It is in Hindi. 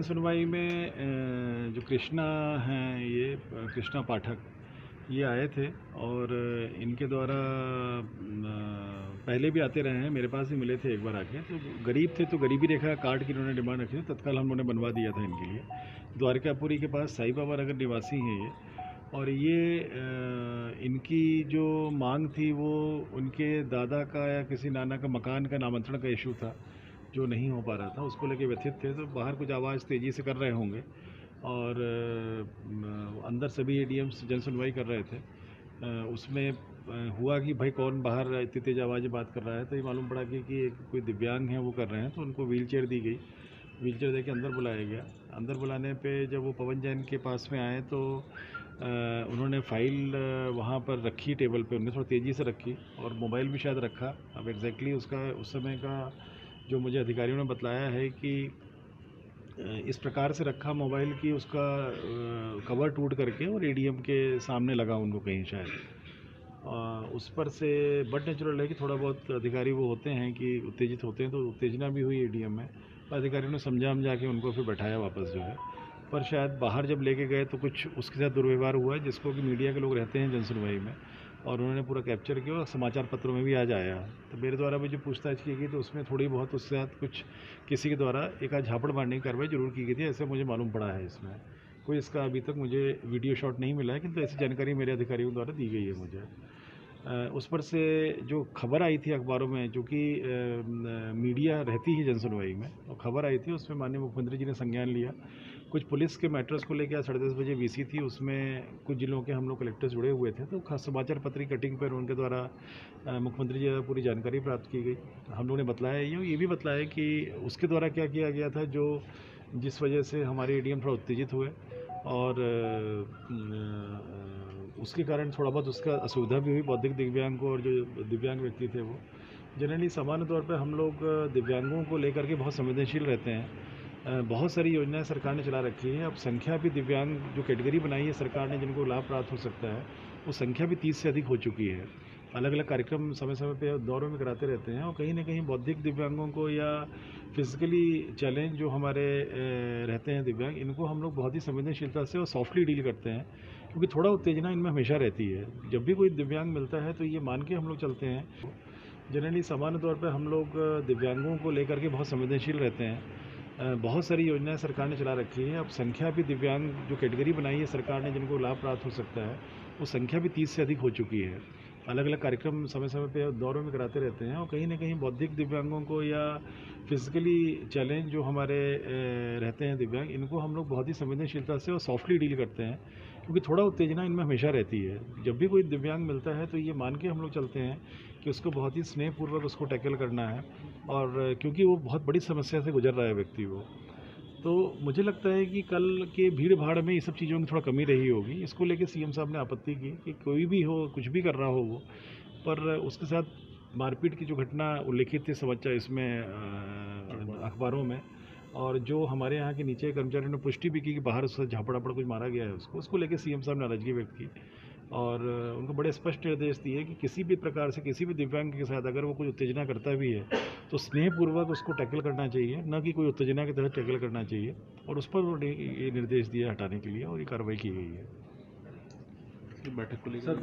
जन सुनवाई में जो कृष्णा हैं, ये कृष्णा पाठक, ये आए थे और इनके द्वारा पहले भी आते रहे हैं, मेरे पास ही मिले थे एक बार आके। तो गरीब थे तो गरीबी रेखा कार्ड की इन्होंने डिमांड रखी थी, तत्काल हम लोगों ने बनवा दिया था इनके लिए। द्वारकापुरी के पास साई बाबा नगर निवासी हैं ये, और ये इनकी जो मांग थी वो उनके दादा का या किसी नाना का मकान का नामांतरण का इशू था जो नहीं हो पा रहा था, उसको लेके व्यथित थे। तो बाहर कुछ आवाज़ तेज़ी से कर रहे होंगे और अंदर सभी एडीएम्स जन सुनवाई कर रहे थे। उसमें हुआ कि भाई कौन बाहर इतनी तेज़ आवाज़ में बात कर रहा है, तो ये मालूम पड़ा कि एक कोई दिव्यांग है वो कर रहे हैं। तो उनको व्हील चेयर दी गई, व्हील चेयर दे के अंदर बुलाया गया। अंदर बुलाने पे जब वो पवन जैन के पास में आए तो उन्होंने फ़ाइल वहाँ पर रखी टेबल पे, उन्होंने थोड़ा तेज़ी से रखी और मोबाइल भी शायद रखा। अब एग्जैक्टली उसका उस समय का जो मुझे अधिकारियों ने बतलाया है कि इस प्रकार से रखा मोबाइल की उसका कवर टूट करके और एडीएम के सामने लगा उनको कहीं शायद। उस पर से बट नेचुरल है कि थोड़ा बहुत अधिकारी वो होते हैं कि उत्तेजित होते हैं, तो उत्तेजना भी हुई एडीएम में। पर अधिकारियों ने समझा के उनको फिर बैठाया वापस जो है। पर शायद बाहर जब लेके गए तो कुछ उसके साथ दुर्व्यवहार हुआ है, जिसको कि मीडिया के लोग रहते हैं जन सुनवाई में, और उन्होंने पूरा कैप्चर किया और समाचार पत्रों में भी आज आया। तो मेरे द्वारा भी जो पूछताछ की गई तो उसमें थोड़ी बहुत उसके साथ कुछ किसी के द्वारा एक आध झापड़ मारने की कार्रवाई जरूर की गई थी, ऐसे मुझे मालूम पड़ा है। इसमें कोई इसका अभी तक मुझे वीडियो शॉट नहीं मिला है, किंतु ऐसी जानकारी मेरे अधिकारियों द्वारा दी गई है मुझे। उस पर से जो खबर आई थी अखबारों में, जो कि मीडिया रहती है जन सुनवाई में, और खबर आई थी उसमें माननीय मुख्यमंत्री जी ने संज्ञान लिया। कुछ पुलिस के मैटर्स को लेकर 10:30 बजे वीसी थी, उसमें कुछ जिलों के हम लोग कलेक्टर्स जुड़े हुए थे, तो खास समाचार पत्र की कटिंग पर उनके द्वारा मुख्यमंत्री जी द्वारा पूरी जानकारी प्राप्त की गई। हम लोगों ने बतलाया ये भी बतलाया कि उसके द्वारा क्या किया गया था, जो जिस वजह से हमारे एडीएम थोड़ा उत्तेजित हुए और उसके कारण थोड़ा बहुत उसका असुविधा भी हुई बौद्धिक दिव्यांग को। और जो दिव्यांग व्यक्ति थे वो जनरली सामान्य तौर पर हम लोग दिव्यांगों को लेकर के बहुत संवेदनशील रहते हैं। बहुत सारी योजनाएं सरकार ने चला रखी है। अब संख्या भी दिव्यांग जो कैटेगरी बनाई है सरकार ने जिनको लाभ प्राप्त हो सकता है, वो संख्या भी 30 से अधिक हो चुकी है। अलग अलग कार्यक्रम समय समय पे दौरों में कराते रहते हैं, और कहीं ना कहीं बौद्धिक दिव्यांगों को या फिजिकली चैलेंज जो हमारे रहते हैं दिव्यांग, इनको हम लोग बहुत ही संवेदनशीलता से और सॉफ्टली डील करते हैं, क्योंकि थोड़ा उत्तेजना इनमें हमेशा रहती है। जब भी कोई दिव्यांग मिलता है तो ये मान के हम लोग चलते हैं। जनरली सामान्य तौर पर हम लोग दिव्यांगों को लेकर के बहुत संवेदनशील रहते हैं। बहुत सारी योजनाएं सरकार ने चला रखी है। अब संख्या भी दिव्यांग जो कैटेगरी बनाई है सरकार ने जिनको लाभ प्राप्त हो सकता है, वो संख्या भी 30 से अधिक हो चुकी है। अलग अलग कार्यक्रम समय समय पे दौरों में कराते रहते हैं, और कहीं ना कहीं बौद्धिक दिव्यांगों को या फिजिकली चैलेंज जो हमारे रहते हैं दिव्यांग, इनको हम लोग बहुत ही संवेदनशीलता से और सॉफ्टली डील करते हैं, क्योंकि थोड़ा उत्तेजना इनमें हमेशा रहती है। जब भी कोई दिव्यांग मिलता है तो ये मान के हम लोग चलते हैं कि उसको बहुत ही स्नेहपूर्वक उसको टैकल करना है, और क्योंकि वो बहुत बड़ी समस्या से गुजर रहा है व्यक्ति वो। तो मुझे लगता है कि कल के भीड़ भाड़ में ये सब चीज़ों की थोड़ा कमी रही होगी। इसको लेके सीएम साहब ने आपत्ति की कि कोई भी हो, कुछ भी कर रहा हो वो, पर उसके साथ मारपीट की जो घटना उल्लेखित थी समाचार इसमें अखबारों में, और जो हमारे यहाँ के नीचे कर्मचारियों ने पुष्टि भी की कि बाहर उससे झापड़ कुछ मारा गया है उसको लेके सीएम साहब ने नाराजगी व्यक्त की, और उनको बड़े स्पष्ट निर्देश दिए कि किसी भी प्रकार से किसी भी दिव्यांग के साथ अगर वो कुछ उत्तेजना करता भी है तो स्नेहपूर्वक उसको टैकल करना चाहिए, न कि कोई उत्तेजना के तहत टैकल करना चाहिए। और उस पर उन्होंने ये निर्देश दिया हटाने के लिए, और ये कार्रवाई की गई है। बैठक को लेकर